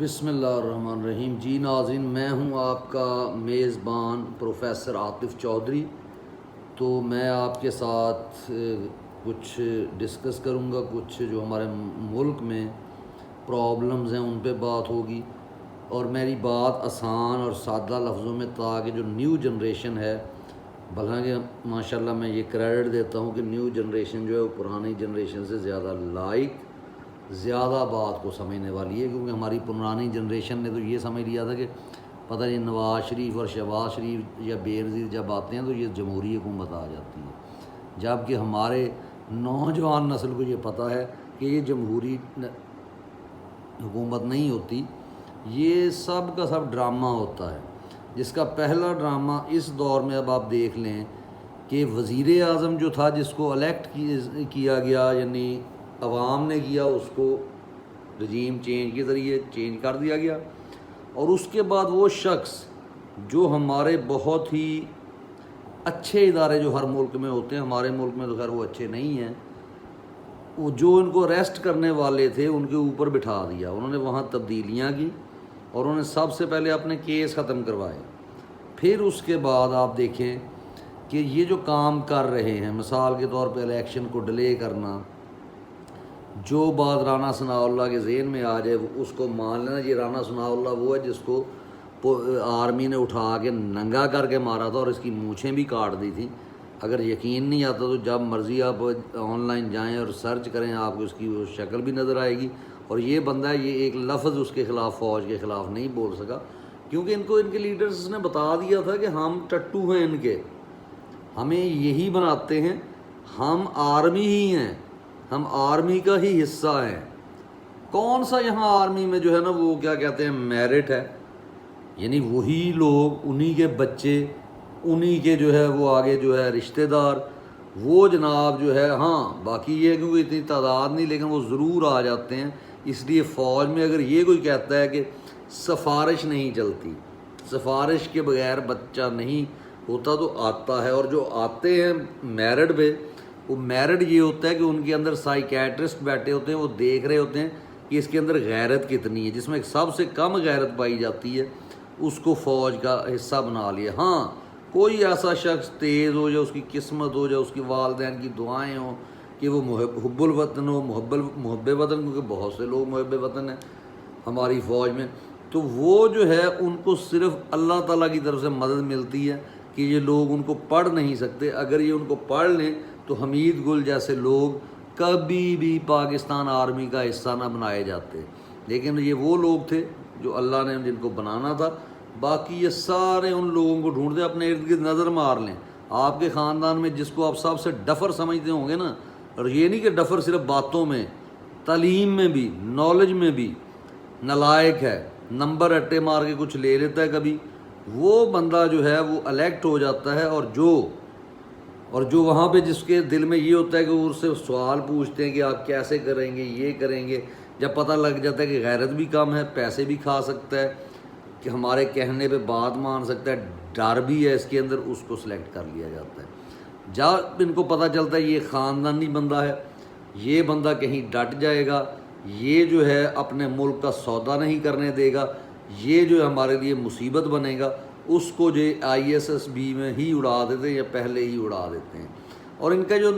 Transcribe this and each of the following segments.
بسم اللہ الرحمن الرحیم۔ جی ناظرین، میں ہوں آپ کا میزبان پروفیسر عاطف چودھری۔ تو میں آپ کے ساتھ کچھ ڈسکس کروں گا، کچھ جو ہمارے ملک میں پرابلمز ہیں ان پہ بات ہوگی، اور میری بات آسان اور سادہ لفظوں میں، تاکہ جو نیو جنریشن ہے، بھلانکہ ماشاءاللہ میں یہ کریڈٹ دیتا ہوں کہ نیو جنریشن جو ہے وہ پرانی جنریشن سے زیادہ بات کو سمجھنے والی ہے، کیونکہ ہماری پرانی جنریشن نے تو یہ سمجھ لیا تھا کہ پتہ نہیں نواز شریف اور شہباز شریف یا بے نظیر جب آتے ہیں تو یہ جمہوری حکومت آ جاتی ہے، جبکہ ہمارے نوجوان نسل کو یہ پتہ ہے کہ یہ جمہوری حکومت نہیں ہوتی، یہ سب کا سب ڈرامہ ہوتا ہے، جس کا پہلا ڈرامہ اس دور میں اب آپ دیکھ لیں کہ وزیر اعظم جو تھا، جس کو الیکٹ کیا گیا، یعنی عوام نے کیا، اس کو رجیم چینج کے ذریعے چینج کر دیا گیا، اور اس کے بعد وہ شخص جو ہمارے بہت ہی اچھے ادارے جو ہر ملک میں ہوتے ہیں، ہمارے ملک میں تو خیر وہ اچھے نہیں ہیں، وہ جو ان کو اریسٹ کرنے والے تھے ان کے اوپر بٹھا دیا، انہوں نے وہاں تبدیلیاں کی اور انہوں نے سب سے پہلے اپنے کیس ختم کروائے۔ پھر اس کے بعد آپ دیکھیں کہ یہ جو کام کر رہے ہیں، مثال کے طور پہ الیکشن کو ڈیلے کرنا، جو بات رانا ثناء اللہ کے ذہن میں آ جائے اس کو مان لینا۔ یہ رانا ثناء اللہ وہ ہے جس کو آرمی نے اٹھا کے ننگا کر کے مارا تھا اور اس کی مونچھیں بھی کاٹ دی تھیں۔ اگر یقین نہیں آتا تو جب مرضی آپ آن لائن جائیں اور سرچ کریں، آپ کو اس کی وہ شکل بھی نظر آئے گی۔ اور یہ بندہ یہ ایک لفظ اس کے خلاف، فوج کے خلاف نہیں بول سکا، کیونکہ ان کو ان کے لیڈرز نے بتا دیا تھا کہ ہم ٹٹو ہیں، ان کے ہمیں یہی بناتے ہیں، ہم آرمی ہی ہیں، ہم آرمی کا ہی حصہ ہیں۔ کون سا یہاں آرمی میں جو ہے نا وہ کیا کہتے ہیں، میرٹ ہے، یعنی وہی لوگ، انہی کے بچے، انہی کے جو ہے وہ آگے جو ہے رشتہ دار، وہ جناب جو ہے، ہاں باقی یہ کیونکہ اتنی تعداد نہیں، لیکن وہ ضرور آ جاتے ہیں۔ اس لیے فوج میں اگر یہ کوئی کہتا ہے کہ سفارش نہیں چلتی، سفارش کے بغیر بچہ نہیں ہوتا، تو آتا ہے، اور جو آتے ہیں میرٹ پہ، وہ میرٹ یہ ہوتا ہے کہ ان کے اندر سائیکیٹرسٹ بیٹھے ہوتے ہیں، وہ دیکھ رہے ہوتے ہیں کہ اس کے اندر غیرت کتنی ہے، جس میں سب سے کم غیرت پائی جاتی ہے اس کو فوج کا حصہ بنا لیا۔ ہاں کوئی ایسا شخص تیز ہو، یا اس کی قسمت ہو، یا اس کی والدین کی دعائیں ہوں کہ وہ حب الوطن ہو، محب وطن، کیونکہ بہت سے لوگ محب وطن ہیں ہماری فوج میں، تو وہ جو ہے ان کو صرف اللہ تعالیٰ کی طرف سے مدد ملتی ہے کہ یہ لوگ ان کو پڑھ نہیں سکتے۔ اگر یہ ان کو پڑھ لیں تو حمید گل جیسے لوگ کبھی بھی پاکستان آرمی کا حصہ نہ بنائے جاتے، لیکن یہ وہ لوگ تھے جو اللہ نے جن کو بنانا تھا۔ باقی یہ سارے ان لوگوں کو ڈھونڈتے، اپنے ارد گرد نظر مار لیں، آپ کے خاندان میں جس کو آپ سب سے ڈفر سمجھتے ہوں گے نا، اور یہ نہیں کہ ڈفر صرف باتوں میں، تعلیم میں بھی، نالج میں بھی نالائق ہے، نمبر اٹے مار کے کچھ لے لیتا ہے کبھی، وہ بندہ جو ہے وہ الیکٹ ہو جاتا ہے، اور جو وہاں پہ جس کے دل میں یہ ہوتا ہے کہ وہ اس سے سوال پوچھتے ہیں کہ آپ کیسے کریں گے، یہ کریں گے، جب پتہ لگ جاتا ہے کہ غیرت بھی کم ہے، پیسے بھی کھا سکتا ہے، کہ ہمارے کہنے پہ بات مان سکتا ہے، ڈر بھی ہے اس کے اندر، اس کو سلیکٹ کر لیا جاتا ہے۔ جب ان کو پتہ چلتا ہے یہ خاندانی بندہ ہے، یہ بندہ کہیں ڈٹ جائے گا، یہ جو ہے اپنے ملک کا سودا نہیں کرنے دے گا، یہ جو ہمارے لیے مصیبت بنے گا، اس کو جو ISSB میں ہی اڑا دیتے ہیں یا پہلے ہی اڑا دیتے ہیں۔ اور ان کا جو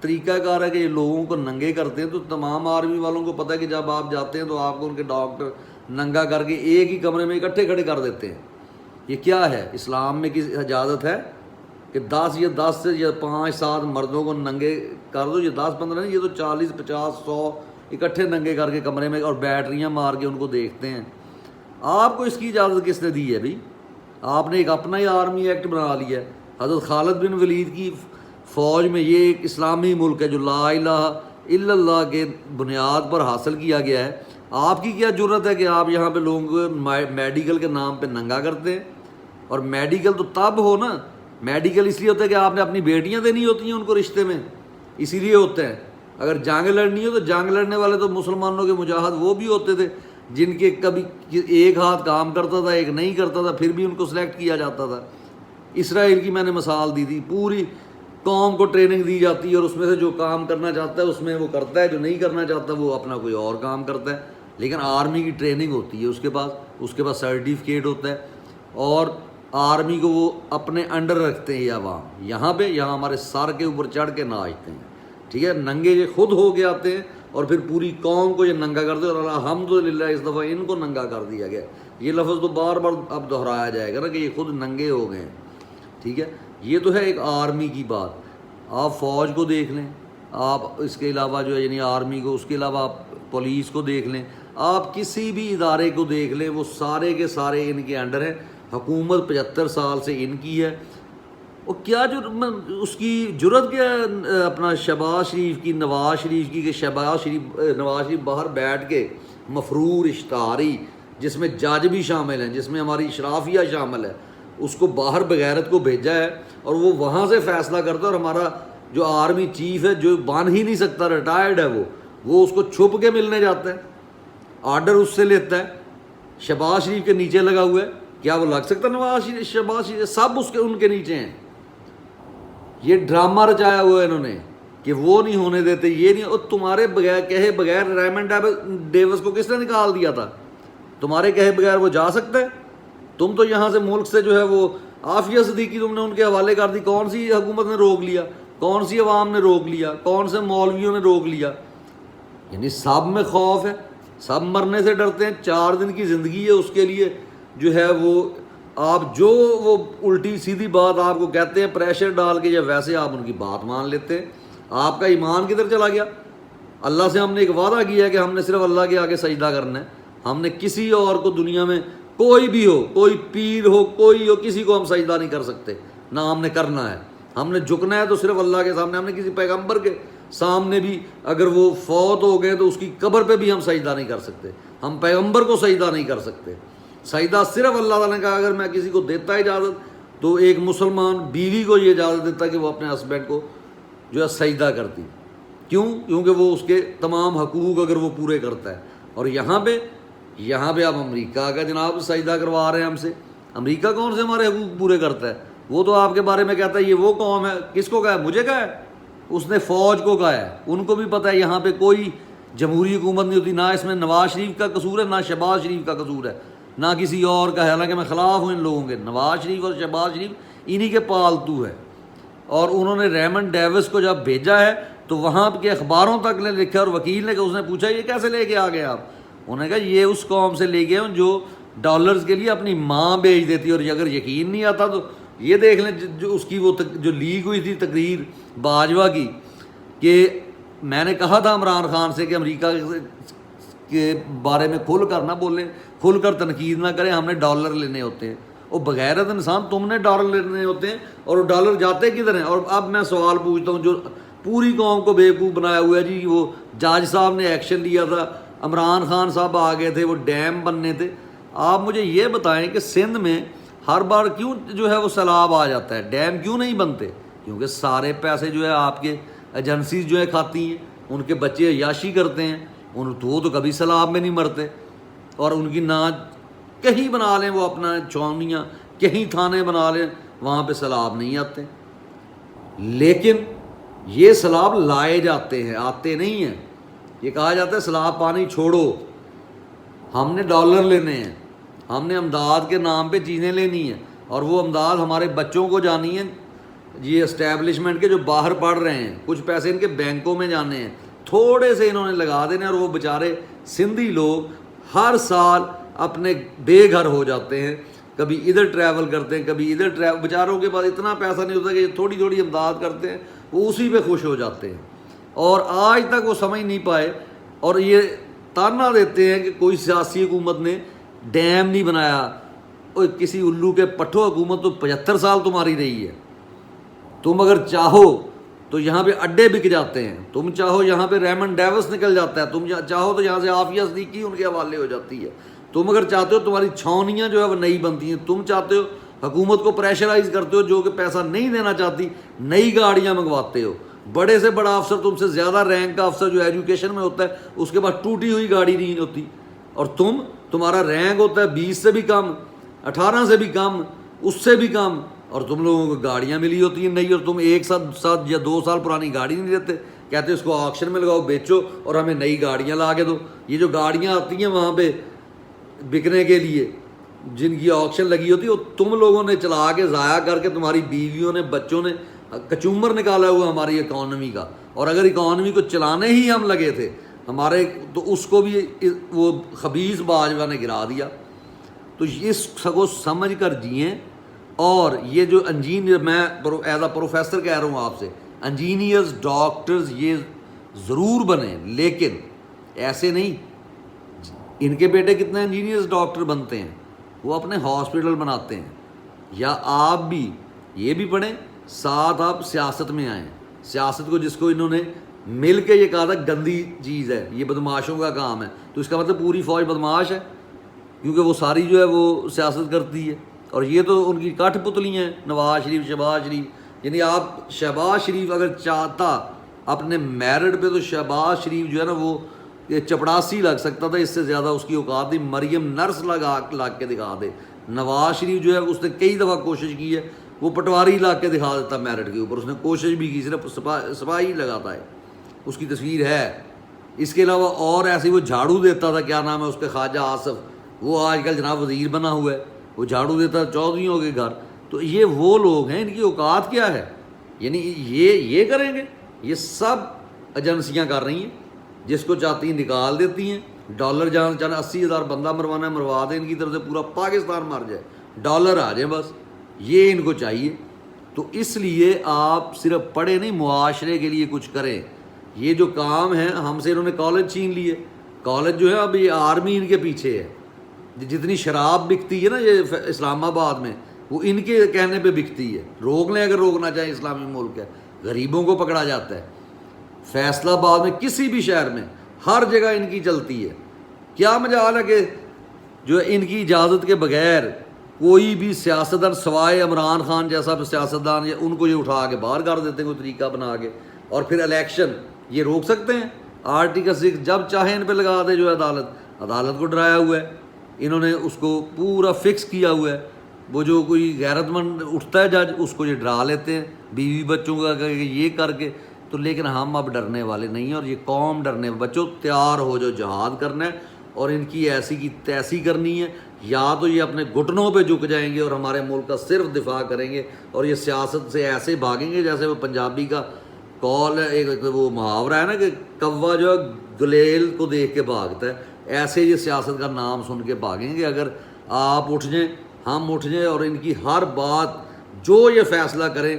طریقہ کار ہے کہ یہ لوگوں کو ننگے کرتے ہیں، تو تمام آرمی والوں کو پتہ ہے کہ جب آپ جاتے ہیں تو آپ کو ان کے ڈاکٹر ننگا کر کے ایک ہی کمرے میں اکٹھے کھڑے کر دیتے ہیں۔ یہ کیا ہے؟ اسلام میں کسی اجازت ہے کہ 10 یا 5 7 مردوں کو ننگے کر دو؟ یہ 10 15 نہیں، یہ تو 40 50 100 اکٹھے ننگے کر کے کمرے میں، اور بیٹریاں مار کے ان کو دیکھتے ہیں۔ آپ کو اس کی اجازت کس نے دی ہے بھائی؟ آپ نے ایک اپنا ہی آرمی ایکٹ بنا لیا ہے۔ حضرت خالد بن ولید کی فوج میں، یہ ایک اسلامی ملک ہے جو لا الہ الا اللہ کے بنیاد پر حاصل کیا گیا ہے، آپ کی کیا جرت ہے کہ آپ یہاں پہ لوگوں کو میڈیکل کے نام پہ ننگا کرتے ہیں؟ اور میڈیکل تو تب ہو نا، میڈیکل اس لیے ہوتا ہے کہ آپ نے اپنی بیٹیاں دینی ہوتی ہیں ان کو رشتے میں، اسی لیے ہوتے ہیں۔ اگر جنگ لڑنی ہو تو جنگ لڑنے والے تو مسلمانوں کے مجاہد وہ بھی ہوتے تھے، جن کے کبھی ایک ہاتھ کام کرتا تھا، ایک نہیں کرتا تھا، پھر بھی ان کو سلیکٹ کیا جاتا تھا۔ اسرائیل کی میں نے مثال دی تھی، پوری قوم کو ٹریننگ دی جاتی ہے، اور اس میں سے جو کام کرنا چاہتا ہے اس میں وہ کرتا ہے، جو نہیں کرنا چاہتا وہ اپنا کوئی اور کام کرتا ہے۔ لیکن آرمی کی ٹریننگ ہوتی ہے اس کے پاس سرٹیفکیٹ ہوتا ہے، اور آرمی کو وہ اپنے انڈر رکھتے ہیں یہ عوام۔ یہاں ہمارے سر کے اوپر چڑھ کے ناچتے ہیں، ٹھیک ہے، ننگے یہ خود ہو کے آتے ہیں اور پھر پوری قوم کو یہ ننگا کرتے ہیں، اور الحمدللہ اس دفعہ ان کو ننگا کر دیا گیا۔ یہ لفظ تو بار بار اب دہرایا جائے گا نا کہ یہ خود ننگے ہو گئے ہیں، ٹھیک ہے۔ یہ تو ہے ایک آرمی کی بات۔ آپ فوج کو دیکھ لیں، آپ اس کے علاوہ جو ہے یعنی آرمی کو، اس کے علاوہ آپ پولیس کو دیکھ لیں، آپ کسی بھی ادارے کو دیکھ لیں، وہ سارے کے سارے ان کے انڈر ہیں۔ حکومت 75 سال سے ان کی ہے، اور کیا جو اس کی جرت کیا ہے اپنا شہباز شریف کی، نواز شریف کی، کہ نواز شریف باہر بیٹھ کے مفرور اشتہاری، جس میں جج بھی شامل ہیں، جس میں ہماری اشرافیہ شامل ہے، اس کو باہر بغیرت کو بھیجا ہے، اور وہ وہاں سے فیصلہ کرتا ہے، اور ہمارا جو آرمی چیف ہے جو بن ہی نہیں سکتا، ریٹائرڈ ہے، وہ اس کو چھپ کے ملنے جاتا ہے، آرڈر اس سے لیتا ہے، شہباز شریف کے نیچے لگا ہوا ہے۔ کیا وہ لگ سکتا شہباز شریف؟ سب ان کے نیچے ہیں۔ یہ ڈرامہ رچایا ہوا ہے انہوں نے کہ وہ نہیں ہونے دیتے، یہ نہیں، اور تمہارے کہے بغیر ریمنڈ ڈیوس کو کس نے نکال دیا تھا؟ تمہارے کہے بغیر وہ جا سکتا ہے؟ تم تو یہاں سے ملک سے جو ہے وہ عافیہ صدیقی تم نے ان کے حوالے کر دی۔ کون سی حکومت نے روک لیا؟ کون سی عوام نے روک لیا؟ کون سے مولویوں نے روک لیا؟ یعنی سب میں خوف ہے، سب مرنے سے ڈرتے ہیں۔ 4 دن کی زندگی ہے، اس کے لیے جو ہے وہ آپ جو وہ الٹی سیدھی بات آپ کو کہتے ہیں پریشر ڈال کے، یا ویسے آپ ان کی بات مان لیتے ہیں۔ آپ کا ایمان کدھر چلا گیا؟ اللہ سے ہم نے ایک وعدہ کیا ہے کہ ہم نے صرف اللہ کے آگے سجدہ کرنا ہے، ہم نے کسی اور کو دنیا میں کوئی بھی ہو، کوئی پیر ہو، کوئی ہو، کسی کو ہم سجدہ نہیں کر سکتے، نہ ہم نے کرنا ہے۔ ہم نے جھکنا ہے تو صرف اللہ کے سامنے۔ ہم نے کسی پیغمبر کے سامنے بھی اگر وہ فوت ہو گئے تو اس کی قبر پہ بھی ہم سجدہ نہیں کر سکتے، ہم پیغمبر کو سجدہ نہیں کر سکتے۔ سجدہ صرف اللہ تعالیٰ نے کہا اگر میں کسی کو دیتا اجازت تو ایک مسلمان بیوی کو یہ اجازت دیتا کہ وہ اپنے ہسبینڈ کو جو ہے سجدہ کرتی۔ کیوں؟ کیونکہ وہ اس کے تمام حقوق اگر وہ پورے کرتا ہے۔ اور یہاں پہ اب امریکہ کا جناب سجدہ کروا رہے ہیں ہم سے۔ امریکہ کون سے ہمارے حقوق پورے کرتا ہے؟ وہ تو آپ کے بارے میں کہتا ہے یہ وہ قوم ہے۔ کس کو کہا ہے؟ مجھے کہا ہے؟ اس نے فوج کو کہا ہے۔ ان کو بھی پتہ ہے یہاں پہ کوئی جمہوری حکومت نہیں ہوتی، نہ اس میں نواز شریف کا قصور ہے، نہ شہباز شریف کا قصور ہے، نہ کسی اور کا ہے۔ حالانکہ میں خلاف ہوں ان لوگوں کے، نواز شریف اور شہباز شریف انہی کے پالتو ہے۔ اور انہوں نے ریمنڈ ڈیوس کو جب بھیجا ہے تو وہاں کے اخباروں تک نے لکھا، اور وکیل نے کہ اس نے پوچھا یہ کیسے لے کے آ گئے آپ؟ انہوں نے کہا یہ اس قوم سے لے گئے ہوں جو ڈالرز کے لیے اپنی ماں بیچ دیتی، اور اگر یقین نہیں آتا تو یہ دیکھ لیں جو اس کی وہ جو لیک ہوئی تھی تقریر باجوہ کی، کہ میں نے کہا تھا عمران خان سے کہ امریکہ کے بارے میں کھل کر نہ بولیں، کھل کر تنقید نہ کریں، ہم نے ڈالر لینے ہوتے ہیں۔ اور بغیرت انسان، تم نے ڈالر لینے ہوتے ہیں، اور وہ ڈالر جاتے کدھر ہیں؟ اور اب میں سوال پوچھتا ہوں، جو پوری قوم کو بیوقوف بنایا ہوا ہے جی، وہ جج صاحب نے ایکشن لیا تھا، عمران خان صاحب آ گئے تھے، وہ ڈیم بننے تھے۔ آپ مجھے یہ بتائیں کہ سندھ میں ہر بار کیوں جو ہے وہ سیلاب آ جاتا ہے، ڈیم کیوں نہیں بنتے؟ کیونکہ سارے پیسے جو ہے آپ کے ایجنسیز جو ہے کھاتی ہیں، ان کے بچے عیاشی کرتے ہیں، وہ تو کبھی سیلاب میں نہیں مرتے، اور ان کی نہ کہیں بنا لیں وہ اپنا چونیاں، کہیں تھانے بنا لیں، وہاں پہ سیلاب نہیں آتے۔ لیکن یہ سیلاب لائے جاتے ہیں، آتے نہیں ہیں۔ یہ کہا جاتا ہے سیلاب پانی چھوڑو، ہم نے ڈالر لینے ہیں، ہم نے امداد کے نام پہ چیزیں لینی ہیں، اور وہ امداد ہمارے بچوں کو جانی ہے، یہ اسٹیبلشمنٹ کے جو باہر پڑھ رہے ہیں، کچھ پیسے ان کے بینکوں میں جانے ہیں، تھوڑے سے انہوں نے لگا دینے، اور وہ بیچارے سندھی لوگ ہر سال اپنے بے گھر ہو جاتے ہیں، کبھی ادھر ٹریول کرتے ہیں، کبھی ادھر ٹریول، بیچاروں کے پاس اتنا پیسہ نہیں ہوتا کہ تھوڑی تھوڑی امداد کرتے ہیں، وہ اسی پہ خوش ہو جاتے ہیں، اور آج تک وہ سمجھ نہیں پائے، اور یہ تانا دیتے ہیں کہ کوئی سیاسی حکومت نے ڈیم نہیں بنایا۔ کسی الو کے پٹھو حکومت تو 75 سال تمہاری رہی ہے، تم اگر چاہو تو یہاں پہ اڈے بک جاتے ہیں، تم چاہو یہاں پہ ریمنڈ ڈیوس نکل جاتا ہے، تم چاہو تو یہاں سے عافیہ صدیقی ان کے حوالے ہو جاتی ہے، تم اگر چاہتے ہو تمہاری چھاونیاں جو ہے وہ نئی بنتی ہیں، تم چاہتے ہو حکومت کو پریشرائز کرتے ہو جو کہ پیسہ نہیں دینا چاہتی، نئی گاڑیاں منگواتے ہو، بڑے سے بڑا افسر، تم سے زیادہ رینک کا افسر جو ایجوکیشن میں ہوتا ہے اس کے پاس ٹوٹی ہوئی گاڑی نہیں ہوتی، اور تمہارا رینک ہوتا ہے 20 سے بھی کم، 18 سے بھی کم، اس سے بھی کم، اور تم لوگوں کو گاڑیاں ملی ہوتی ہیں نئی، اور تم ایک ساتھ یا 2 سال پرانی گاڑی نہیں دیتے۔ کہتے ہیں اس کو آکشن میں لگاؤ بیچو اور ہمیں نئی گاڑیاں لا کے دو. یہ جو گاڑیاں آتی ہیں وہاں پہ بکنے کے لیے جن کی آکشن لگی ہوتی ہے وہ تم لوگوں نے چلا کے ضائع کر کے تمہاری بیویوں نے بچوں نے کچومر نکالا ہوا ہماری اکانومی کا. اور اگر اکانومی کو چلانے ہی ہم لگے تھے ہمارے تو اس کو بھی وہ خبیث باجوہ نے گرا دیا. تو اس کو سمجھ کر جئیں. اور یہ جو انجینئر میں ایز اے پروفیسر کہہ رہا ہوں آپ سے انجینئرز ڈاکٹرز یہ ضرور بنیں لیکن ایسے نہیں. ان کے بیٹے کتنے انجینئرز ڈاکٹر بنتے ہیں وہ اپنے ہاسپٹل بناتے ہیں. یا آپ بھی یہ بھی پڑھیں ساتھ آپ سیاست میں آئیں. سیاست کو جس کو انہوں نے مل کے یہ کہا تھا گندی چیز ہے یہ بدماشوں کا کام ہے تو اس کا مطلب پوری فوج بدماش ہے کیونکہ وہ ساری جو ہے وہ سیاست کرتی ہے. اور یہ تو ان کی کٹھ پتلیاں ہیں نواز شریف شہباز شریف. یعنی آپ شہباز شریف اگر چاہتا اپنے میرٹ پہ تو شہباز شریف جو ہے نا وہ چپڑاسی لگ سکتا تھا. اس سے زیادہ اس کی اوقات نہیں. مریم نرس لگ کے دکھا دے. نواز شریف جو ہے اس نے کئی دفعہ کوشش کی ہے وہ پٹواری لا کے دکھا دیتا میرٹ کے اوپر. اس نے کوشش بھی کی صرف سپاہی لگاتا ہے اس کی تصویر ہے. اس کے علاوہ اور ایسے وہ جھاڑو دیتا تھا کیا نام ہے اس کے خواجہ آصف وہ آج کل جناب وزیر بنا ہوا ہے وہ جھاڑو دیتا ہے چودھریوں کے گھر. تو یہ وہ لوگ ہیں ان کی اوقات کیا ہے. یعنی یہ کریں گے یہ سب ایجنسیاں کر رہی ہیں جس کو چاہتی ہیں نکال دیتی ہیں. ڈالر جہاں چاہے 80,000 بندہ مروانا ہے مروا دیں ان کی طرف سے پورا پاکستان مر جائے ڈالر آ جائیں بس یہ ان کو چاہیے. تو اس لیے آپ صرف پڑھے نہیں معاشرے کے لیے کچھ کریں. یہ جو کام ہے ہم سے انہوں نے کالج چھین لیے. کالج جو ہے اب یہ آرمی ان کے پیچھے ہے. جتنی شراب بکتی ہے نا یہ اسلام آباد میں وہ ان کے کہنے پہ بکتی ہے. روک لیں اگر روکنا چاہیں اسلامی ملک ہے. غریبوں کو پکڑا جاتا ہے. فیصلہ آباد میں کسی بھی شہر میں ہر جگہ ان کی چلتی ہے. کیا مجال ہے کہ جو ان کی اجازت کے بغیر کوئی بھی سیاستدان سوائے عمران خان جیسا سیاستدان یا ان کو یہ اٹھا کے باہر کر دیتے ہیں کوئی طریقہ بنا کے اور پھر الیکشن یہ روک سکتے ہیں. آرٹیکل 6 جب چاہیں ان پہ لگا دے جو ہے عدالت کو ڈرایا ہوا ہے انہوں نے اس کو پورا فکس کیا ہوا ہے. وہ جو کوئی غیرت مند اٹھتا ہے جج اس کو یہ ڈرا لیتے ہیں بیوی بچوں کا کہ یہ کر کے. تو لیکن ہم اب ڈرنے والے نہیں ہیں اور یہ قوم ڈرنے. بچوں تیار ہو جو جہاد کرنا ہے اور ان کی ایسی کی تیسی کرنی ہے. یا تو یہ اپنے گھٹنوں پہ جھک جائیں گے اور ہمارے ملک کا صرف دفاع کریں گے اور یہ سیاست سے ایسے بھاگیں گے جیسے وہ پنجابی کا کال ہے ایک وہ محاورہ ہے نا کہ کوا جو ہے گلیل کو دیکھ کے بھاگتا ہے. ایسے یہ سیاست کا نام سن کے بھاگیں گے. اگر آپ اٹھ جائیں ہم اٹھ جائیں اور ان کی ہر بات جو یہ فیصلہ کریں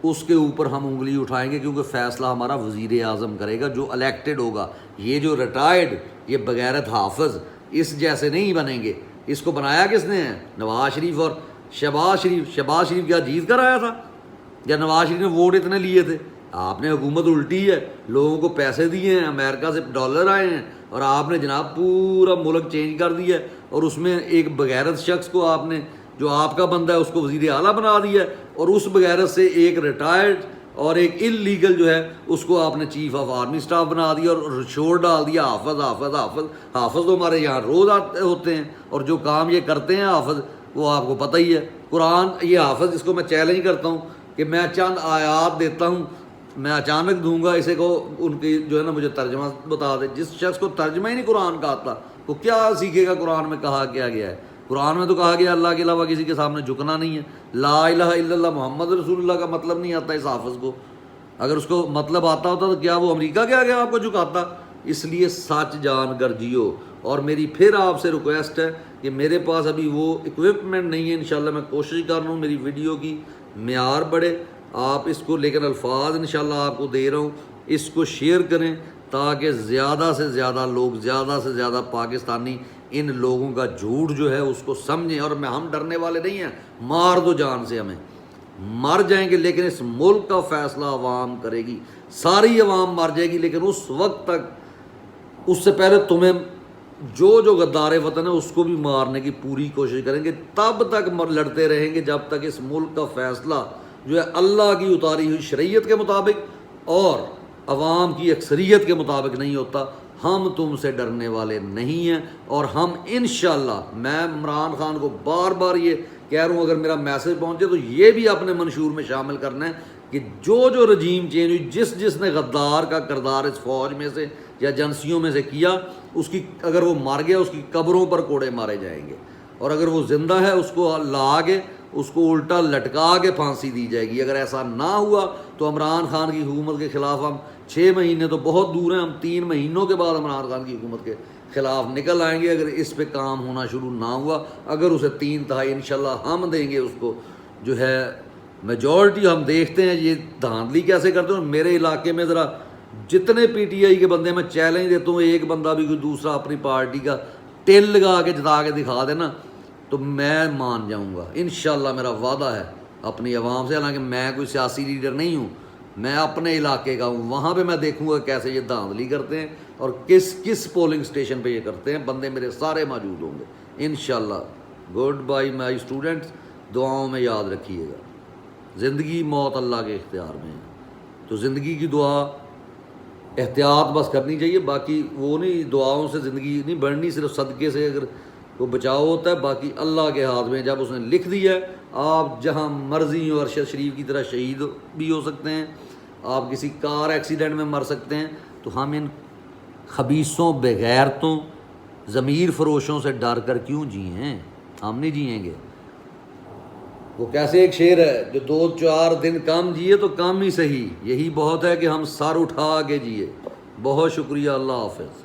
اس کے اوپر ہم انگلی اٹھائیں گے کیونکہ فیصلہ ہمارا وزیر اعظم کرے گا جو الیکٹڈ ہوگا. یہ جو ریٹائرڈ یہ بغیرت حافظ اس جیسے نہیں بنیں گے. اس کو بنایا کس نے ہے؟ نواز شریف اور شہباز شریف. شہباز شریف کیا جیت کر آیا تھا یا نواز شریف نے ووٹ اتنے لیے تھے؟ آپ نے حکومت الٹی ہے لوگوں کو پیسے دیے ہیں امریکہ سے ڈالر آئے ہیں اور آپ نے جناب پورا ملک چینج کر دیا ہے اور اس میں ایک بغیرت شخص کو آپ نے جو آپ کا بندہ ہے اس کو وزیر اعلیٰ بنا دیا ہے اور اس بغیرت سے ایک ریٹائرڈ اور ایک انلیگل جو ہے اس کو آپ نے چیف آف آرمی اسٹاف بنا دیا اور شور ڈال دیا حافظ حافظ حافظ. حافظ تو ہمارے یہاں روز ہوتے ہیں اور جو کام یہ کرتے ہیں حافظ وہ آپ کو پتہ ہی ہے. قرآن یہ حافظ جس کو میں چیلنج کرتا ہوں کہ میں چند آیات دیتا ہوں میں اچانک دوں گا اسے کو ان کی جو ہے نا مجھے ترجمہ بتا دے. جس شخص کو ترجمہ ہی نہیں قرآن کا آتا وہ کیا سیکھے گا قرآن میں کہا کیا گیا ہے. قرآن میں تو کہا گیا اللہ کے علاوہ کسی کے سامنے جھکنا نہیں ہے. لا الہ الا اللہ محمد رسول اللہ کا مطلب نہیں آتا اس حافظ کو. اگر اس کو مطلب آتا ہوتا تو کیا وہ امریکہ کے آگے آپ کو جھکاتا. اس لیے سچ جان کر جیو. اور میری پھر آپ سے ریکویسٹ ہے کہ میرے پاس ابھی وہ اکوپمنٹ نہیں ہے. انشاءاللہ میں کوشش کر رہا ہوں میری ویڈیو کی معیار بڑھے آپ اس کو لیکن الفاظ انشاءاللہ آپ کو دے رہا ہوں. اس کو شیئر کریں تاکہ زیادہ سے زیادہ لوگ زیادہ سے زیادہ پاکستانی ان لوگوں کا جھوٹ جو ہے اس کو سمجھیں. اور ہم ڈرنے والے نہیں ہیں. مار دو جان سے ہمیں مر جائیں گے لیکن اس ملک کا فیصلہ عوام کرے گی. ساری عوام مر جائے گی لیکن اس وقت تک اس سے پہلے تمہیں جو غدار وطن ہے اس کو بھی مارنے کی پوری کوشش کریں گے. تب تک لڑتے رہیں گے جب تک اس ملک کا فیصلہ جو ہے اللہ کی اتاری ہوئی شریعت کے مطابق اور عوام کی اکثریت کے مطابق نہیں ہوتا. ہم تم سے ڈرنے والے نہیں ہیں اور ہم انشاءاللہ میں عمران خان کو بار بار یہ کہہ رہا ہوں اگر میرا میسج پہنچے تو یہ بھی اپنے منشور میں شامل کرنا ہے کہ جو رجیم چینج ہوئی، جس نے غدار کا کردار اس فوج میں سے یا ایجنسیوں میں سے کیا، اس کی اگر وہ مر گیا اس کی قبروں پر کوڑے مارے جائیں گے، اور اگر وہ زندہ ہے اس کو لا کے اس کو الٹا لٹکا کے پھانسی دی جائے گی۔ اگر ایسا نہ ہوا تو عمران خان کی حکومت کے خلاف ہم 6 مہینے تو بہت دور ہیں، ہم 3 مہینوں کے بعد عمران خان کی حکومت کے خلاف نکل آئیں گے، اگر اس پہ کام ہونا شروع نہ ہوا۔ اگر اسے 3/3 انشاءاللہ ہم دیں گے، اس کو جو ہے میجورٹی ہم دیکھتے ہیں یہ دھاندلی کیسے کرتے ہیں۔ میرے علاقے میں ذرا جتنے پی ٹی آئی کے بندے میں چیلنج دیتا ہوں، ایک بندہ بھی کوئی دوسرا اپنی پارٹی کا ٹیل لگا کے جتا کے دکھا دینا تو میں مان جاؤں گا انشاءاللہ، میرا وعدہ ہے اپنی عوام سے۔ حالانکہ میں کوئی سیاسی لیڈر نہیں ہوں، میں اپنے علاقے کا ہوں، وہاں پہ میں دیکھوں گا کیسے یہ دھاندلی کرتے ہیں اور کس پولنگ اسٹیشن پہ یہ کرتے ہیں۔ بندے میرے سارے موجود ہوں گے انشاءاللہ۔ گڈ بائی مائی اسٹوڈنٹس، دعاؤں میں یاد رکھیے گا، زندگی موت اللہ کے اختیار میں ہے، تو زندگی کی دعا احتیاط بس کرنی چاہیے، باقی وہ نہیں، دعاؤں سے زندگی نہیں بڑھنی، صرف صدقے سے اگر وہ بچاؤ ہوتا ہے، باقی اللہ کے ہاتھ میں۔ جب اس نے لکھ دیا ہے آپ جہاں مرضی ہو ارشد شریف کی طرح شہید بھی ہو سکتے ہیں، آپ کسی کار ایکسیڈنٹ میں مر سکتے ہیں، تو ہم ان خبیثوں، بغیرتوں، ضمیر فروشوں سے ڈر کر کیوں جئیں؟ ہم نہیں جئیں گے۔ وہ کیسے ایک شعر ہے، جو 2-4 دن کم جیے تو کم ہی صحیح، یہی بہت ہے کہ ہم سر اٹھا کے جیے۔ بہت شکریہ، اللہ حافظ۔